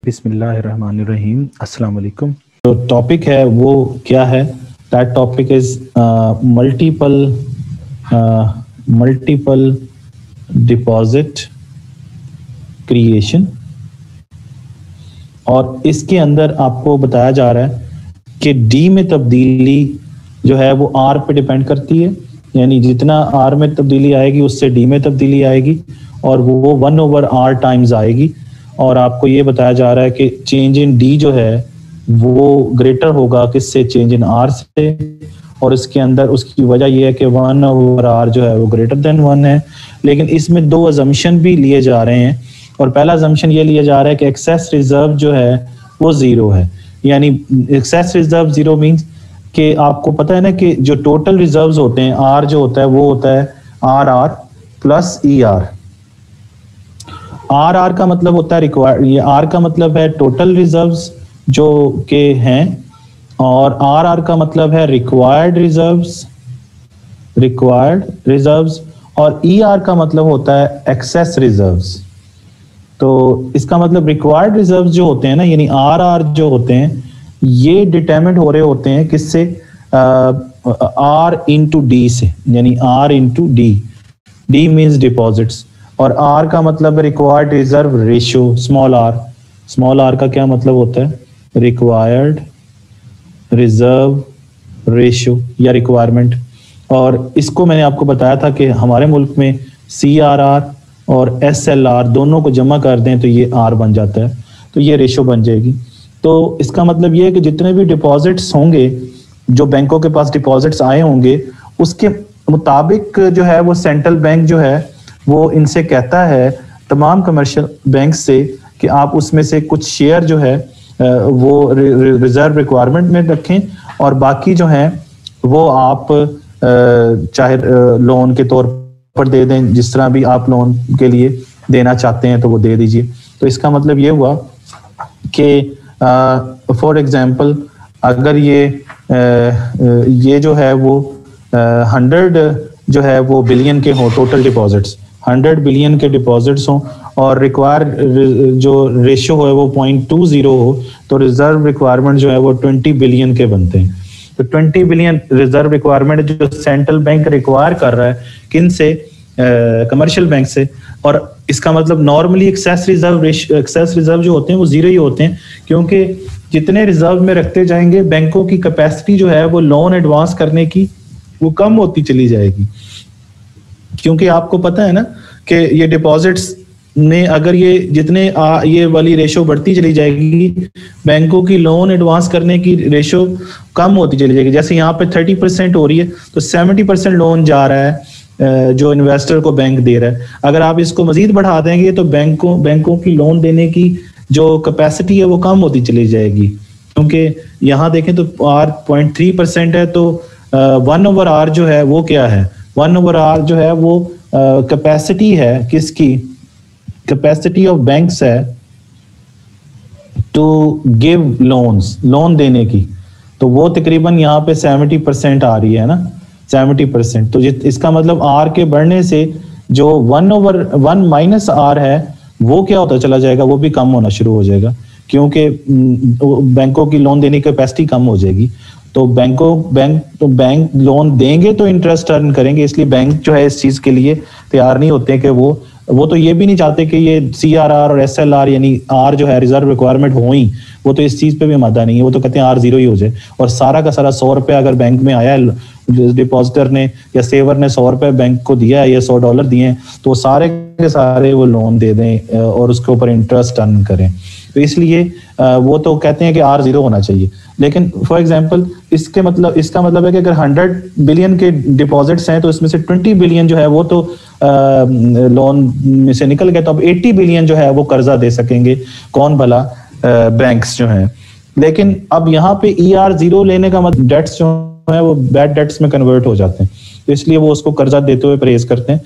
बिस्मिल्लाहिर्रहमानिर्रहीम। अस्सलाम वालेकुम। जो टॉपिक है वो क्या है? That topic is multiple deposit creation, और इसके अंदर आपको बताया जा रहा है कि डी में तब्दीली जो है वो आर पे डिपेंड करती है, यानी जितना आर में तब्दीली आएगी उससे डी में तब्दीली आएगी और वो 1/r टाइम्स आएगी। और आपको ये बताया जा रहा है कि चेंज इन डी जो है वो ग्रेटर होगा किससे? चेंज इन आर से। और इसके अंदर उसकी वजह ये है कि 1/r जो है वो ग्रेटर देन 1 है। लेकिन इसमें दो अजम्पशन भी लिए जा रहे हैं, और पहला अजम्पशन ये लिया जा रहा है कि एक्सेस रिजर्व जो है वो जीरो है। यानी एक्सेस रिजर्व जीरो मीन्स कि आपको पता है ना कि जो टोटल रिजर्व्स होते हैं, आर जो होता है वो होता है RR प्लस ER। RR का मतलब होता है रिक्वायर्ड, ये R का मतलब है टोटल रिजर्व्स जो के हैं, और RR का मतलब है रिक्वायर्ड रिजर्व्स, और ER का मतलब होता है एक्सेस रिजर्व्स। तो इसका मतलब रिक्वायर्ड रिजर्व्स जो होते हैं ना, यानी RR जो होते हैं, ये डिटरमिनेट हो रहे होते हैं किससे? R इंटू डी से, यानी R into D. D means deposits, और R का मतलब है required reserve ratio, small r। Small r का क्या मतलब होता है? रिक्वायर्ड रिजर्व रेशियो या रिक्वायरमेंट। और इसको मैंने आपको बताया था कि हमारे मुल्क में CRR और SLR दोनों को जमा कर दें तो ये R बन जाता है, तो ये रेशियो बन जाएगी। तो इसका मतलब ये है कि जितने भी डिपॉजिट्स होंगे, जो बैंकों के पास डिपॉजिट्स आए होंगे, उसके मुताबिक जो है वो सेंट्रल बैंक जो है वो इनसे कहता है, तमाम कमर्शियल बैंक से, कि आप उसमें से कुछ शेयर जो है वो रिजर्व रिक्वायरमेंट में रखें, और बाकी जो है वो आप चाहे लोन के तौर पर दे दें, जिस तरह भी आप लोन के लिए देना चाहते हैं तो वो दे दीजिए। तो इसका मतलब ये हुआ कि फॉर एग्जांपल अगर ये जो है वो 100 जो है वो बिलियन के हों टोटल डिपॉजिट्स, 100 बिलियन के डिपॉजिट्स हों, और रिक्वायर जो रेशियो है वो 0.20 हो, तो रिजर्व रिक्वायरमेंट जो है वो 20 बिलियन के बनते हैं। तो 20 बिलियन रिजर्व रिक्वायरमेंट जो सेंट्रल बैंक रिक्वायर कर रहा है, किन से? कमर्शियल बैंक से। और इसका मतलब नॉर्मली एक्सेस रिजर्व जो होते हैं वो जीरो ही होते हैं, क्योंकि जितने रिजर्व में रखते जाएंगे बैंकों की कैपेसिटी जो है वो लोन एडवांस करने की वो कम होती चली जाएगी। क्योंकि आपको पता है ना कि ये डिपॉजिट्स में अगर ये जितने ये वाली रेशो बढ़ती चली जाएगी, बैंकों की लोन एडवांस करने की रेशो कम होती चली जाएगी। जैसे यहाँ पे 30% हो रही है, तो 70% लोन जा रहा है जो इन्वेस्टर को बैंक दे रहा है। अगर आप इसको मजीद बढ़ा देंगे तो बैंकों की लोन देने की जो कैपेसिटी है वो कम होती चली जाएगी। क्योंकि यहाँ देखें तो R 0.3% है, तो 1/r जो है वो क्या है? 1/r जो है वो कैपेसिटी है किसकी? कैपेसिटी ऑफ बैंक्स है टू गिव लोन्स, लोन देने की। तो वो तकरीबन यहाँ पे 70% आ रही है ना, 70%। तो इसका मतलब R के बढ़ने से जो 1/1 - R है वो क्या होता चला जाएगा? वो भी कम होना शुरू हो जाएगा, क्योंकि बैंकों की लोन देने की कैपेसिटी कम हो जाएगी। तो बैंक लोन देंगे तो इंटरेस्ट अर्न करेंगे, इसलिए बैंक जो है इस चीज के लिए तैयार नहीं होते कि वो तो ये भी नहीं चाहते कि ये CRR और SLR यानी R जो है रिजर्व रिक्वायरमेंट हो ही, वो तो इस चीज पे भी आमादा नहीं है। वो तो कहते हैं R जीरो ही हो जाए, और सारा का सारा 100 रुपया अगर बैंक में आया है, डिपॉजिटर ने या सेवर ने 100 रुपये बैंक को दिया है या $100 दिए हैं, तो सारे के सारे वो लोन दे दें और उसके ऊपर इंटरेस्ट अर्न करें। तो इसलिए वो तो कहते हैं कि R जीरो होना चाहिए। लेकिन फॉर एग्जांपल इसका मतलब है कि अगर 100 बिलियन के डिपॉजिट्स हैं, तो इसमें से 20 बिलियन जो है वो तो लोन में से निकल गए, तो अब 80 बिलियन जो है वो कर्जा दे सकेंगे कौन भला? बैंक्स जो हैं। लेकिन अब यहाँ पे ER जीरो लेने का मतलब डेट्स जो है वो बैड डेट्स में कन्वर्ट हो जाते हैं, तो इसलिए वो उसको कर्जा देते हुए परहेज करते हैं।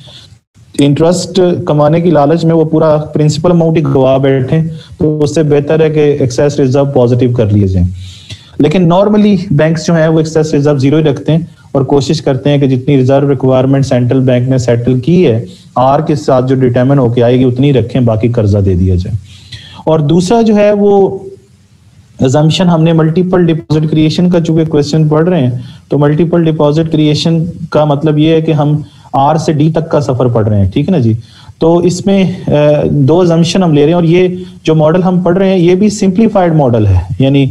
इंटरेस्ट कमाने की लालच में वो पूरा प्रिंसिपल अमाउंट ही गवा बैठे, तो उससे बेहतर है कि एक्सेस रिजर्व पॉजिटिव कर लिए जाए। लेकिन नॉर्मली बैंक्स जो हैं वो एक्सेस रिजर्व जीरो ही रखते हैं, और कोशिश करते हैं कि जितनी रिजर्व रिक्वायरमेंट सेंट्रल बैंक ने सेटल की है R के साथ जो डिटरमिन होके आएगी उतनी रखें, बाकी कर्जा दे दिया जाए। और दूसरा जो है वो assumption हमने मल्टीपल डिपॉजिट क्रिएशन का चूंकि क्वेश्चन पढ़ रहे हैं, तो मल्टीपल डिपॉजिट क्रिएशन का मतलब ये है कि हम आर से डी तक का सफर पढ़ रहे हैं, ठीक है ना जी। तो इसमें दो assumption हम ले रहे हैं, और ये जो मॉडल हम पढ़ रहे हैं ये भी सिंप्लीफाइड मॉडल है, यानी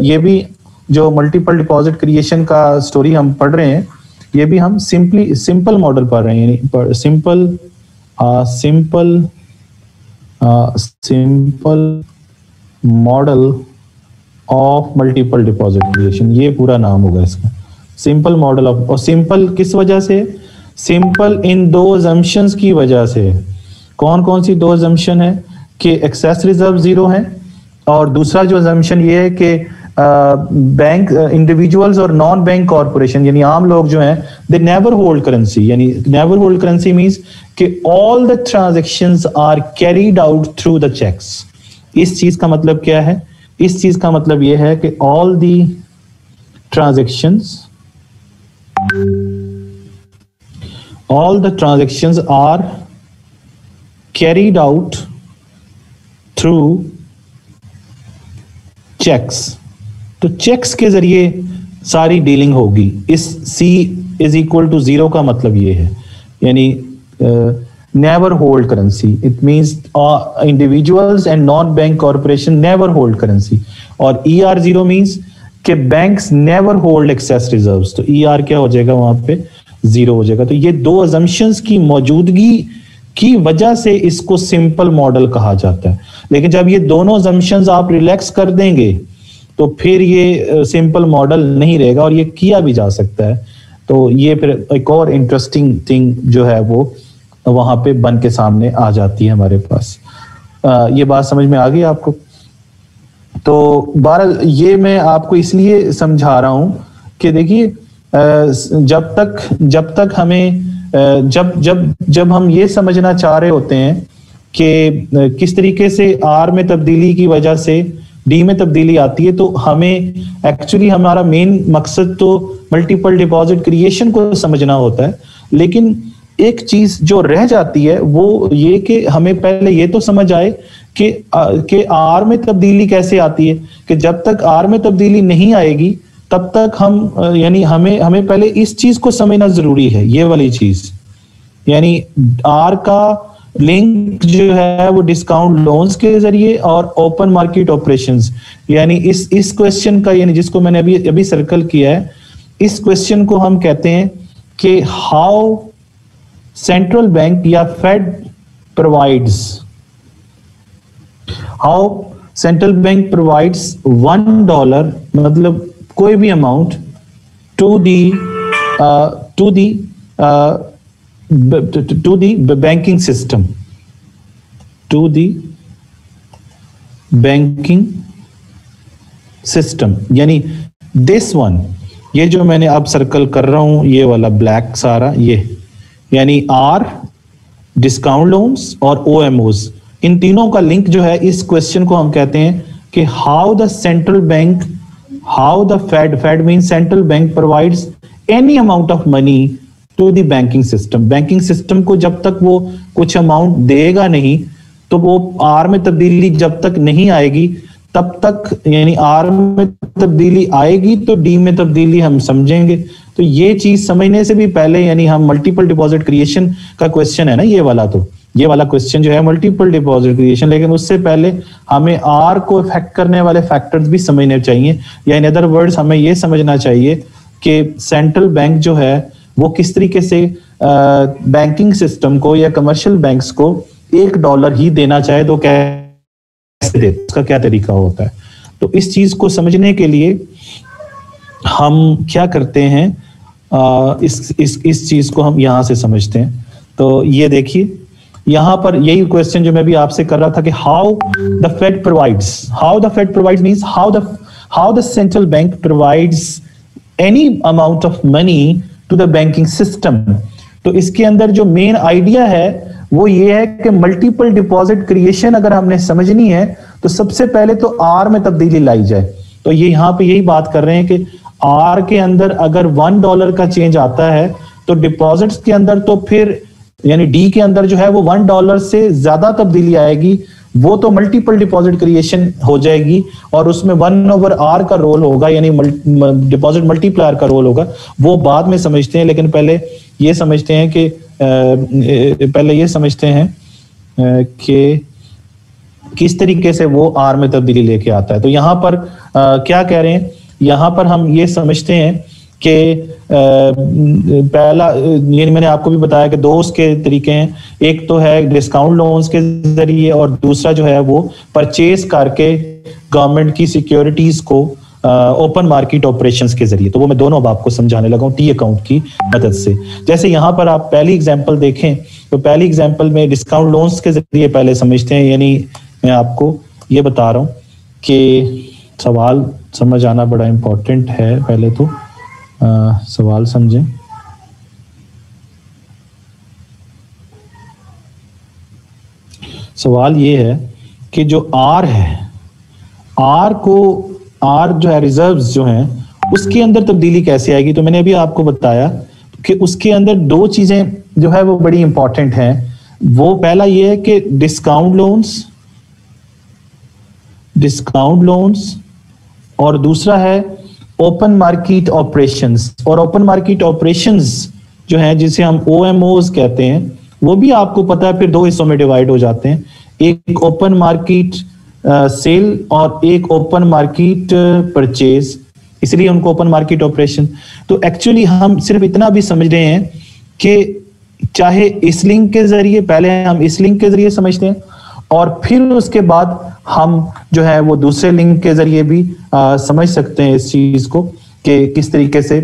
ये भी जो मल्टीपल डिपॉजिट क्रिएशन का स्टोरी हम पढ़ रहे हैं ये भी हम सिंपल मॉडल पढ़ रहे हैं, यानी simple model of multiple deposit creation, ये पूरा नाम होगा इसका, सिंपल मॉडल ऑफ। और सिंपल किस वजह से? सिंपल इन दो assumptions की वजह से। कौन कौन सी दो assumption है? कि एक्सेस रिजर्व जीरो है, और दूसरा जो assumption ये है कि बैंक इंडिविजुअल्स और नॉन बैंक कॉर्पोरेशन यानी आम लोग जो हैं दे नेवर होल्ड करेंसी, यानी नेवर होल्ड करेंसी मींस कि all the transactions are carried out through the cheques. इस चीज का मतलब क्या है? इस चीज का मतलब यह है कि all the transactions are carried out through cheques. तो चेक्स के जरिए सारी डीलिंग होगी। इस C इज इक्वल टू 0 का मतलब ये है, यानी never hold currency, it means individuals and non bank corporation never hold currency. और ER0 मींस कि banks never hold excess reserves, तो ER क्या हो जाएगा वहां पे? 0 हो जाएगा। तो ये दो assumptions की मौजूदगी की वजह से इसको सिंपल मॉडल कहा जाता है। लेकिन जब ये दोनों assumptions आप रिलैक्स कर देंगे तो फिर ये सिंपल मॉडल नहीं रहेगा, और ये किया भी जा सकता है। तो ये फिर एक और इंटरेस्टिंग थिंग जो है वो वहां पे बन के सामने आ जाती है हमारे पास। ये बात समझ में आ गई आपको? तो बहरहाल ये मैं आपको इसलिए समझा रहा हूं कि देखिए जब तक हमें जब हम ये समझना चाह रहे होते हैं कि किस तरीके से आर में तब्दीली की वजह से डी में तब्दीली आती है, तो हमें एक्चुअली हमारा मेन मकसद तो मल्टीपल डिपॉजिट क्रिएशन को समझना होता है। लेकिन एक चीज जो रह जाती है वो ये कि हमें पहले ये तो समझ आए कि आर में तब्दीली कैसे आती है, कि जब तक आर में तब्दीली नहीं आएगी तब तक हम यानी हमें पहले इस चीज को समझना जरूरी है, ये वाली चीज, यानी आर का लिंक जो है वो डिस्काउंट लोन्स के जरिए और ओपन मार्केट ऑपरेशंस, यानी इस क्वेश्चन का, यानी जिसको मैंने अभी सर्कल किया है, इस क्वेश्चन को हम कहते हैं कि हाउ सेंट्रल बैंक या Fed provides, how central bank provides $1 मतलब कोई भी amount to the banking system, to the banking system, यानी this one, ये जो मैंने अब सर्कल कर रहा हूं ये वाला ब्लैक सारा, ये यानी आर, डिस्काउंट लोन्स और OMOs, इन तीनों का लिंक जो है, इस क्वेश्चन को हम कहते हैं कि how the central bank, how the Fed means central bank provides any amount of money to the banking system. Banking system को जब तक वो कुछ अमाउंट देगा नहीं, तो वो आर में तब्दीली जब तक नहीं आएगी तब तक, यानी आर में तब्दीली आएगी तो डी में तब्दीली हम समझेंगे। तो ये चीज समझने से भी पहले, यानी हम मल्टीपल डिपॉजिट क्रिएशन का क्वेश्चन है ना ये वाला, तो ये वाला क्वेश्चन जो है मल्टीपल डिपॉजिट क्रिएशन, लेकिन उससे पहले हमें आर को इफेक्ट करने वाले फैक्टर्स भी समझने चाहिए, या इन अदर वर्ड्स हमें ये समझना चाहिए कि सेंट्रल बैंक जो है वो किस तरीके से बैंकिंग सिस्टम को या कमर्शियल बैंक्स को $1 ही देना चाहे तो कैसे दे, उसका क्या तरीका होता है। तो इस चीज को समझने के लिए हम क्या करते हैं, इस चीज को हम यहां से समझते हैं। तो ये देखिए यहां पर यही क्वेश्चन जो मैं भी आपसे कर रहा था कि how the Fed provides means how the central bank provides any amount of money to the banking system. तो इसके अंदर जो मेन आइडिया है वो ये है कि मल्टीपल डिपॉजिट क्रिएशन अगर हमने समझनी है तो सबसे पहले तो आर में तब्दीली लाई जाए। तो ये यहां पे यही बात कर रहे हैं कि आर के अंदर अगर $1 का चेंज आता है तो डिपॉजिट्स के अंदर तो फिर, यानी डी के अंदर जो है वो $1 से ज्यादा तब्दीली आएगी, वो तो मल्टीपल डिपॉजिट क्रिएशन हो जाएगी और उसमें 1/r का रोल होगा, यानी डिपॉजिट मल्टीप्लायर का रोल होगा, वो बाद में समझते हैं। लेकिन पहले ये समझते हैं कि किस तरीके से वो आर में तब्दीली लेके आता है। तो यहाँ पर क्या कह रहे हैं, यहाँ पर हम ये समझते हैं कि पहला, ये मैंने आपको भी बताया कि दो उसके तरीके हैं, एक तो है डिस्काउंट लोन्स के जरिए और दूसरा जो है वो परचेज करके गवर्नमेंट की सिक्योरिटीज को ओपन मार्केट ऑपरेशंस के जरिए। तो वो मैं दोनों अब आपको समझाने लगा हूँ टी अकाउंट की मदद से। जैसे यहाँ पर आप पहली एग्जांपल देखें तो पहली एग्जांपल में डिस्काउंट लोन्स के जरिए पहले समझते हैं, यानी मैं आपको ये बता रहा हूँ कि सवाल समझ आना बड़ा इंपॉर्टेंट है। पहले तो सवाल समझें। सवाल ये है कि जो आर है, आर जो है रिजर्व्स जो हैं उसके अंदर तब्दीली कैसे आएगी। तो मैंने अभी आपको बताया कि उसके अंदर दो चीजें जो है वो बड़ी इंपॉर्टेंट हैं। वो पहला ये है कि डिस्काउंट लोन्स और दूसरा है ओपन मार्केट ऑपरेशंस। और ओपन मार्केट ऑपरेशंस जो है जिसे हम OMOs कहते हैं, वो भी आपको पता है फिर दो हिस्सों में डिवाइड हो जाते हैं, एक ओपन मार्केट सेल और एक ओपन मार्केट परचेज, इसलिए उनको ओपन मार्केट ऑपरेशन। तो एक्चुअली हम सिर्फ इतना भी समझ रहे हैं कि चाहे इस लिंक के जरिए, पहले हम इस लिंक के जरिए समझते हैं और फिर उसके बाद हम जो है वो दूसरे लिंक के जरिए भी समझ सकते हैं इस चीज को कि किस तरीके से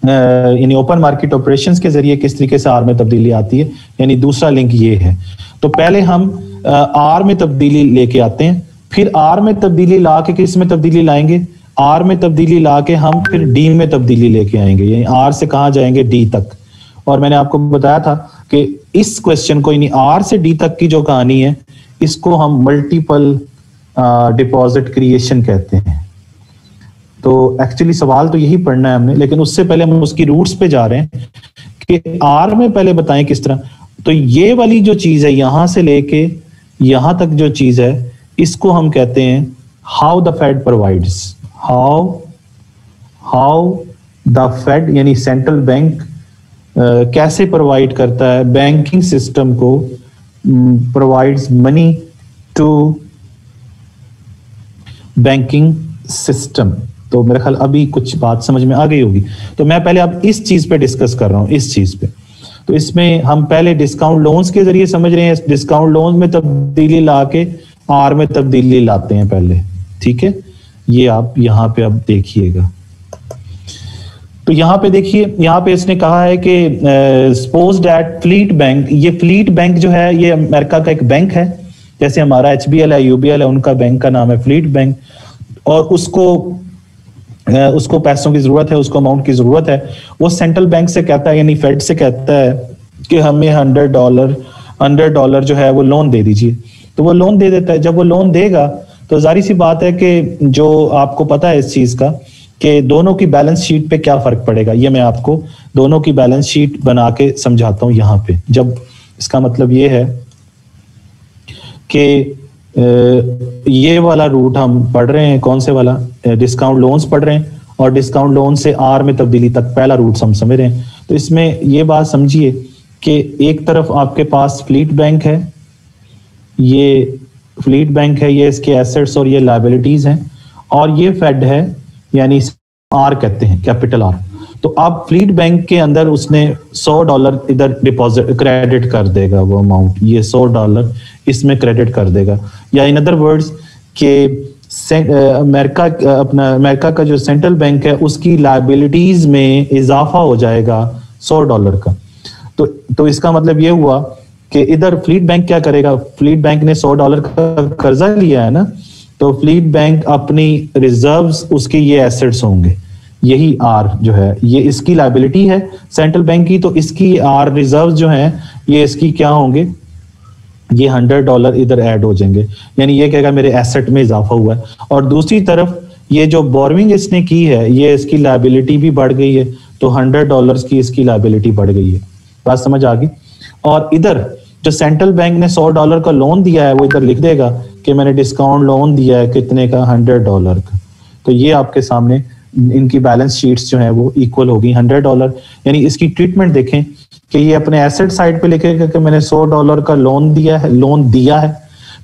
यानी ओपन मार्केट ऑपरेशंस के जरिए किस तरीके से आर में तब्दीली आती है। यानी दूसरा लिंक ये है। तो पहले हम आर में तब्दीली लेके आते हैं, फिर आर में तब्दीली ला के किस में तब्दीली लाएंगे, आर में तब्दीली ला के हम फिर डी में तब्दीली लेके आएंगे, यानी आर से कहाँ जाएंगे, डी तक। और मैंने आपको बताया था कि इस क्वेश्चन को, यानी आर से डी तक की जो कहानी है, इसको हम मल्टीपल डिपॉजिट क्रिएशन कहते हैं। तो एक्चुअली सवाल तो यही पढ़ना है हमने, लेकिन उससे पहले हम उसकी रूट्स पे जा रहे हैं कि आर में पहले बताएं किस तरह। तो ये वाली जो चीज है यहां से लेके यहां तक जो चीज है, इसको हम कहते हैं how the Fed provides, how the Fed यानी सेंट्रल बैंक कैसे प्रोवाइड करता है बैंकिंग सिस्टम को, provides money to banking system. तो मेरा ख्याल अभी कुछ बात समझ में आ गई होगी। तो मैं पहले अब इस चीज पे डिस्कस कर रहा हूं, इस चीज पे। तो इसमें हम पहले डिस्काउंट लोन्स के जरिए समझ रहे हैं, डिस्काउंट लोन्स में तब्दीली ला के आर में तब्दीली लाते हैं पहले, ठीक है। ये आप यहाँ पे अब देखिएगा। तो यहाँ पे देखिए, यहाँ पे इसने कहा है कि सपोज दैट फ्लीट बैंक, ये फ्लीट बैंक जो है ये अमेरिका का एक बैंक है, जैसे हमारा HBL है, UBL है, उनका बैंक का नाम है फ्लीट बैंक। और उसको पैसों की जरूरत है, उसको अमाउंट की जरूरत है। वो सेंट्रल बैंक से कहता है, यानी फेड से कहता है कि हमें $100 जो है वो लोन दे दीजिए। तो वो लोन दे देता है। जब वो लोन देगा तो जारी सी बात है कि जो आपको पता है इस चीज का कि दोनों की बैलेंस शीट पे क्या फर्क पड़ेगा, ये मैं आपको दोनों की बैलेंस शीट बना के समझाता हूं यहाँ पे। जब इसका मतलब ये है कि ये वाला रूट हम पढ़ रहे हैं, कौन से वाला, डिस्काउंट लोन्स पढ़ रहे हैं और डिस्काउंट लोन से आर में तब्दीली तक पहला रूट हम समझ रहे हैं। तो इसमें ये बात समझिए कि एक तरफ आपके पास फ्लीट बैंक है, ये फ्लीट बैंक है, ये इसके एसेट्स और ये लायबिलिटीज हैं, और ये फेड है, यानी आर कहते हैं, कैपिटल आर। तो अब फ्लीट बैंक के अंदर उसने $100 इधर डिपॉजिट क्रेडिट कर देगा, वो अमाउंट, ये $100 इसमें क्रेडिट कर देगा। या इन अदर वर्ड्स कि अमेरिका का जो सेंट्रल बैंक है उसकी लायबिलिटीज में इजाफा हो जाएगा $100 का। तो इसका मतलब ये हुआ कि इधर फ्लीट बैंक क्या करेगा, फ्लीट बैंक ने $100 का कर्जा लिया है ना, तो फ्लीट बैंक अपनी रिजर्व्स, उसके ये एसेट्स होंगे, यही आर जो है ये इसकी लायबिलिटी है सेंट्रल बैंक की, तो इसकी आर रिजर्व जो है ये इसकी क्या होंगे, ये $100 इधर ऐड हो जाएंगे, यानी ये कहेगा मेरे एसेट में इजाफा हुआ है। और दूसरी तरफ ये जो बोरोइंग इसने की है, ये इसकी लायबिलिटी भी बढ़ गई है, तो $100 की इसकी लायबिलिटी बढ़ गई है। बात समझ आ गई। और इधर जो सेंट्रल बैंक ने $100 का लोन दिया है वो इधर लिख देगा कि मैंने डिस्काउंट लोन दिया है कितने का, $100 का। तो ये आपके सामने इनकी बैलेंस शीट्स जो है वो इक्वल होगी $100। यानी इसकी ट्रीटमेंट देखें कि ये अपने एसेट साइड पे लिखेगा कि मैंने $100 का लोन दिया है,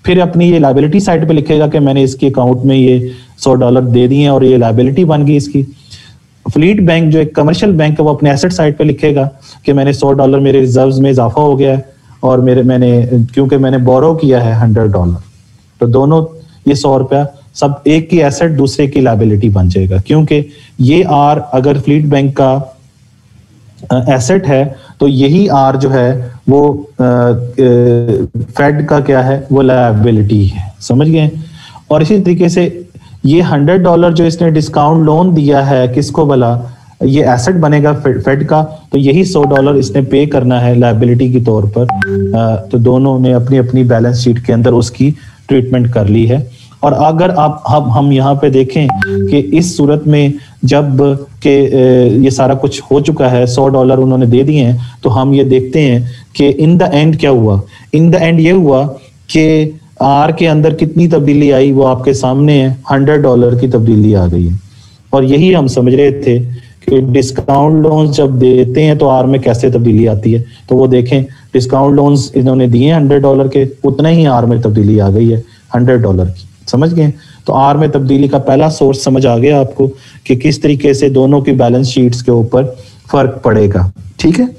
फिर अपनी ये लायबिलिटी साइड पे लिखेगा कि मैंने इसके अकाउंट में ये $100 दे दिए हैं और ये लायबिलिटी बन गई इसकी। फ्लीट बैंक जो एक कमर्शियल बैंक है वो अपने एसेट साइड पे लिखेगा कि मैंने $100 मेरे रिजर्व्स में इजाफा हो गया है और क्योंकि मैंने बोरो किया है $100, तो दोनों ये $100 सब एक की एसेट दूसरे की लायबिलिटी बन जाएगा। क्योंकि ये आर अगर फ्लीट बैंक का एसेट है तो यही आर जो है वो फेड का क्या है, वो लायबिलिटी है, समझ गए। और इसी तरीके से ये $100 जो इसने डिस्काउंट लोन दिया है किसको भला, ये एसेट बनेगा फेड का, तो यही $100 इसने पे करना है लायबिलिटी के तौर पर। तो दोनों ने अपनी अपनी बैलेंस शीट के अंदर उसकी ट्रीटमेंट कर ली है। और अगर हम यहाँ पे देखें कि इस सूरत में जब के ये सारा कुछ हो चुका है, $100 उन्होंने दे दिए हैं, तो हम ये देखते हैं कि इन द एंड क्या हुआ। इन द एंड ये हुआ कि आर के अंदर कितनी तब्दीली आई वो आपके सामने है, $100 की तब्दीली आ गई है। और यही हम समझ रहे थे कि डिस्काउंट लोन्स जब देते हैं तो आर में कैसे तब्दीली आती है। तो वो देखें डिस्काउंट लोन्स इन्होंने दिए हैं $100 के, उतना ही आर में तब्दीली आ गई है $100 की, समझ गए। तो आर में तब्दीली का पहला सोर्स समझ आ गया आपको कि किस तरीके से दोनों की बैलेंस शीट्स के ऊपर फर्क पड़ेगा, ठीक है।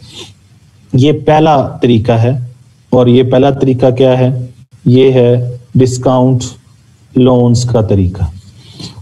ये पहला तरीका है। और ये पहला तरीका क्या है, ये है डिस्काउंट लोन्स का तरीका।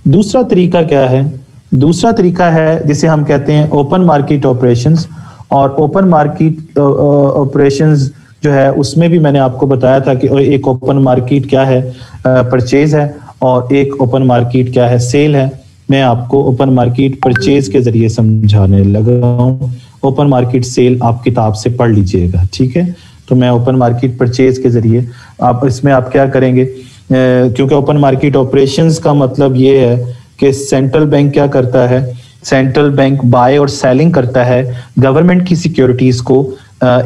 दूसरा तरीका क्या है, दूसरा तरीका है जिसे हम कहते हैं ओपन मार्केट ऑपरेशंस। और ओपन मार्केट ऑपरेशंस जो है उसमें भी मैंने आपको बताया था कि एक ओपन मार्केट क्या है, परचेज है, और एक ओपन मार्केट क्या है, सेल है। मैं आपको ओपन मार्केट परचेज के जरिए समझाने लगा हूं। ओपन मार्केट सेल आप किताब से पढ़ लीजिएगा, ठीक है। तो मैं ओपन मार्केट परचेज के जरिए इसमें आप क्या करेंगे, क्योंकि ओपन मार्केट ऑपरेशंस का मतलब ये है कि सेंट्रल बैंक क्या करता है, सेंट्रल बैंक बाय और सेलिंग करता है गवर्नमेंट की सिक्योरिटीज को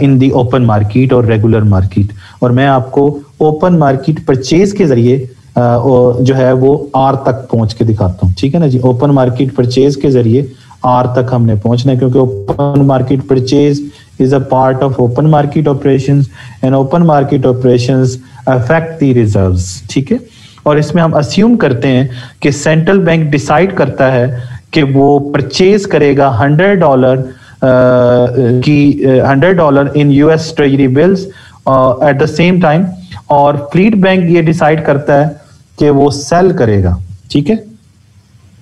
इन दी ओपन मार्केट और रेगुलर मार्केट। और मैं आपको ओपन मार्केट परचेज के जरिए जो है वो आर तक पहुंच के दिखाता हूँ, ठीक है ना जी। ओपन मार्केट परचेज के जरिए आर तक हमने पहुंचना है, क्योंकि open market purchase is a part of open market operations and open market operations affect the reserves, ठीक है। और इसमें हम अस्यूम करते हैं कि सेंट्रल बैंक डिसाइड करता है कि वो परचेज करेगा $100 in US treasury bills at the same time, और फ्लीट बैंक ये डिसाइड करता है कि वो सेल करेगा, ठीक है।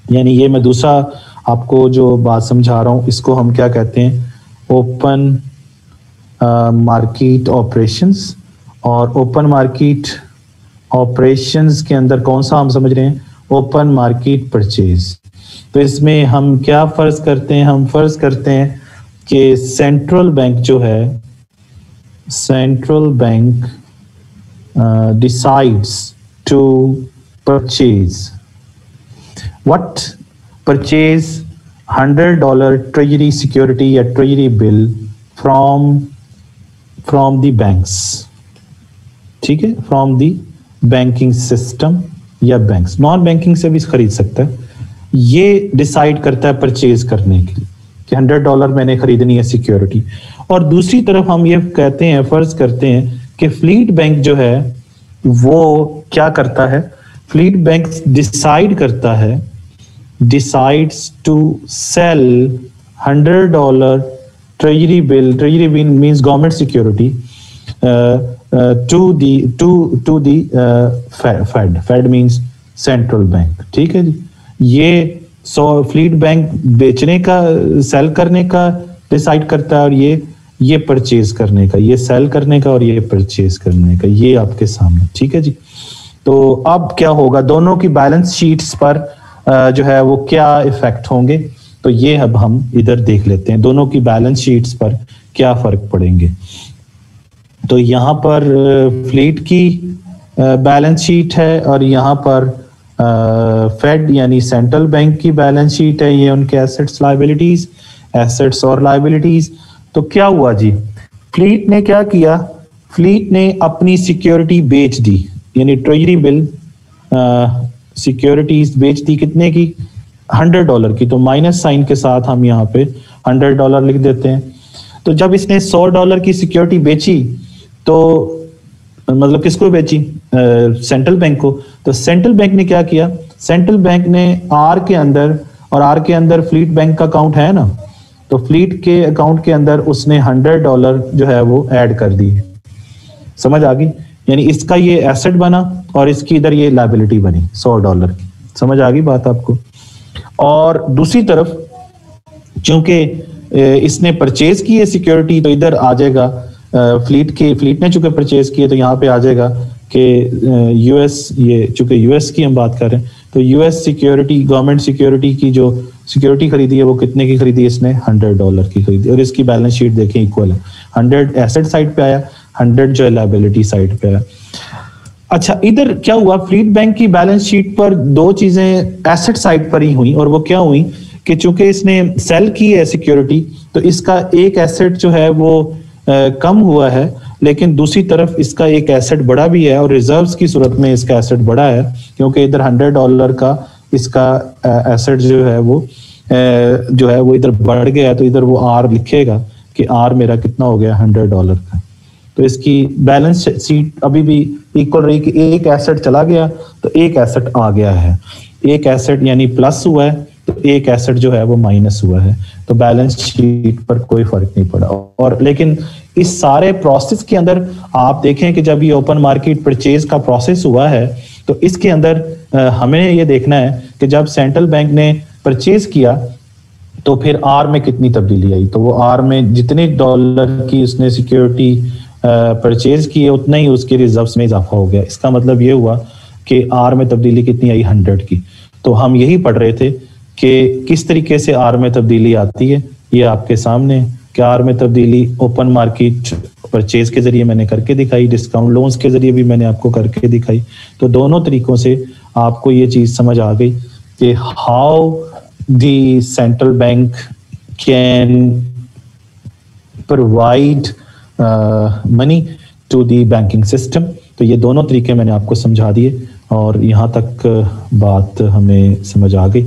यानी ये मैं दूसरा आपको जो बात समझा रहा हूं इसको हम क्या कहते हैं, ओपन मार्केट ऑपरेशंस। और ओपन मार्केट ऑपरेशंस के अंदर कौन सा हम समझ रहे हैं, ओपन मार्केट परचेज। तो इसमें हम क्या फर्ज करते हैं, हम फर्ज करते हैं कि सेंट्रल बैंक जो है, central bank decides to purchase $100 treasury security या treasury bill from the banks, ठीक है, from the banking system या banks, नॉन बैंकिंग से भी खरीद सकता है। ये डिसाइड करता है परचेज करने के लिए कि $100 मैंने खरीदनी है सिक्योरिटी। और दूसरी तरफ हम ये कहते हैं, फर्ज करते हैं कि फ्लीट बैंक जो है वो क्या करता है, फ्लीट बैंक डिसाइड करता है, decides to sell $100 treasury bill means government security to the Fed means central bank, ठीक है जी। ये फ्लीट बैंक बेचने का, सेल करने का डिसाइड करता है, और ये परचेज करने का, ये सेल करने का और ये परचेज करने का, ये आपके सामने, ठीक है जी। तो अब क्या होगा, दोनों की बैलेंस शीट्स पर जो है वो क्या इफेक्ट होंगे, तो ये अब हम इधर देख लेते हैं, दोनों की बैलेंस शीट्स पर क्या फर्क पड़ेंगे। तो यहाँ पर फ्लीट की बैलेंस शीट है और यहाँ पर फेड यानी सेंट्रल बैंक की बैलेंस शीट है, ये उनके एसेट्स लायबिलिटीज, एसेट्स और लायबिलिटीज। तो क्या हुआ जी, फ्लीट ने क्या किया, फ्लीट ने अपनी सिक्योरिटी बेच दी, यानी ट्रेजरी बिल सिक्योरिटीज बेच दी कितने की, $100 की। तो माइनस साइन के साथ हम यहाँ पे $100 लिख देते हैं। तो जब इसने $100 की सिक्योरिटी बेची तो मतलब किसको बेची, सेंट्रल बैंक को। तो सेंट्रल बैंक ने क्या किया, सेंट्रल बैंक ने आर के अंदर, और आर के अंदर फ्लीट बैंक का अकाउंट है ना, तो फ्लीट के अकाउंट के अंदर उसने $100 जो है वो ऐड कर दी। समझ आ गई, यानी इसका ये एसेट बना और इसकी इधर ये लायबिलिटी बनी $100 की। समझ आ गई बात आपको। और दूसरी तरफ चूंकि इसने परचेज की है सिक्योरिटी, तो इधर आ जाएगा फ्लीट ने चूंकि परचेज किए तो यहाँ पे आ जाएगा कि यूएस, ये चूंकि यूएस की हम बात कर रहे हैं, तो यूएस सिक्योरिटी, गवर्नमेंट सिक्योरिटी की जो सिक्योरिटी खरीदी है वो कितने की खरीदी, इसने $100 की खरीदी। और इसकी बैलेंस शीट देखें इक्वल है, 100 एसेट साइड पे आया, 100 जो है लायबिलिटी साइड पे आया। अच्छा, इधर क्या हुआ, फ्लीट बैंक की बैलेंस शीट पर दो चीजें एसेट साइड पर ही हुई, और वो क्या हुई कि चूंकि इसने सेल की है सिक्योरिटी, तो इसका एक एसेट जो है वो कम हुआ है, लेकिन दूसरी तरफ इसका एक एसेट बढ़ा भी है, और रिजर्व्स की सूरत में इसका एसेट बढ़ा है, क्योंकि इधर $100 का इसका एसेट जो है वो इधर बढ़ गया, तो इधर वो आर लिखेगा कि आर मेरा कितना हो गया, $100 का। तो इसकी बैलेंस शीट अभी भी इक्वल रही कि एक एसेट चला गया तो एक एसेट आ गया है, एक एसेट यानी प्लस हुआ है तो एक एसेट जो है वो माइनस हुआ है, तो बैलेंस शीट पर कोई फर्क नहीं पड़ा। और लेकिन इस सारे प्रोसेस के अंदर आप देखें कि जब ये ओपन मार्केट परचेज का प्रोसेस हुआ है, तो इसके अंदर हमें ये देखना है कि जब सेंट्रल बैंक ने परचेज किया तो फिर आर में कितनी तब्दीली आई। तो वो आर में जितने डॉलर की उसने सिक्योरिटी परचेज की है, उतना ही उसके रिजर्व्स में इजाफा हो गया। इसका मतलब ये हुआ कि आर में तब्दीली कितनी आई, 100 की। तो हम यही पढ़ रहे थे कि किस तरीके से आर में तब्दीली आती है, ये आपके सामने कि आर में तब्दीली ओपन मार्केट परचेज के जरिए मैंने करके दिखाई, डिस्काउंट लोन्स के जरिए भी मैंने आपको करके दिखाई। तो दोनों तरीकों से आपको ये चीज समझ आ गई कि how the central bank can provide money to the banking system. तो ये दोनों तरीके मैंने आपको समझा दिए, और यहाँ तक बात हमें समझ आ गई।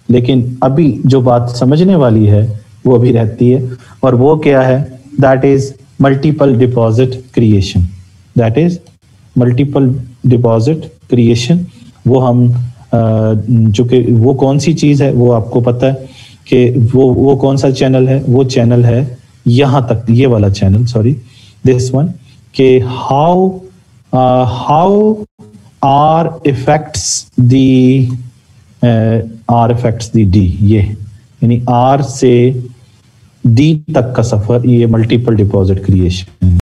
लेकिन अभी जो बात समझने वाली है वो अभी रहती है, और वो क्या है, that is multiple deposit creation. That is multiple deposit creation. वो हम चूंकि वो कौन सी चीज है वो आपको पता है कि वो कौन सा चैनल है, वो चैनल है यहाँ तक, ये वाला चैनल, सॉरी दिस वन, कि how are effects the D, ये यानी आर से डी तक का सफर, ये मल्टीपल डिपॉजिट क्रिएशन।